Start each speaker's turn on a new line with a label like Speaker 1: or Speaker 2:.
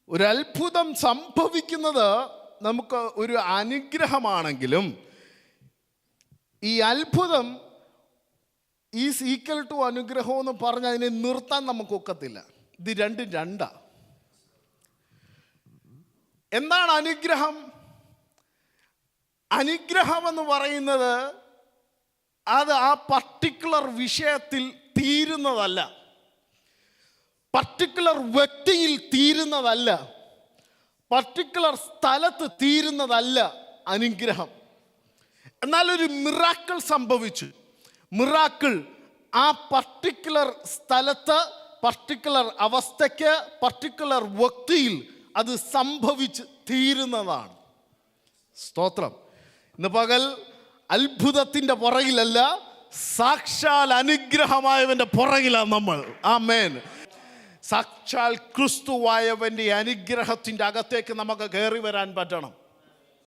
Speaker 1: ഒരു അത്ഭുതം സംഭവിക്കുന്നത് നമുക്ക് ഒരു അനുഗ്രഹമാണെങ്കിലും ഈ അത്ഭുതം ഈസ് ഈക്വൽ ടു അനുഗ്രഹം എന്ന് പറഞ്ഞ് അതിനെ നിർത്താൻ നമുക്ക് ഒക്കത്തില്ല. ഇത് രണ്ടും രണ്ടാ. എന്താണ് അനുഗ്രഹം? അനുഗ്രഹം എന്ന് പറയുന്നത് അത് ആ പർട്ടിക്കുലർ വിഷയത്തിൽ തീരുന്നതല്ല, പർട്ടിക്കുലർ വ്യക്തിയിൽ തീരുന്നതല്ല, പർട്ടിക്കുലർ സ്ഥലത്ത് തീരുന്നതല്ല അനുഗ്രഹം. എന്നാൽ ഒരു മിറാക്കിൾ സംഭവിച്ചു. മിറാക്കിൾ ആ പർട്ടിക്കുലർ സ്ഥലത്ത്, പർട്ടിക്കുലർ അവസ്ഥയ്ക്ക്, പർട്ടിക്കുലർ വ്യക്തിയിൽ അത് സംഭവിച്ച് തീരുന്നതാണ്. സ്തോത്രം. ഇന്ന് പകൽ അത്ഭുതത്തിൻ്റെ പുറകിലല്ല, സാക്ഷാൽ അനുഗ്രഹമായവൻ്റെ പുറകിലാണ് നമ്മൾ. ആമേൻ. സാക്ഷാൽ ക്രിസ്തുവായവൻ്റെ അനുഗ്രഹത്തിൻ്റെ അകത്തേക്ക് നമുക്ക് കയറി വരാൻ പറ്റണം.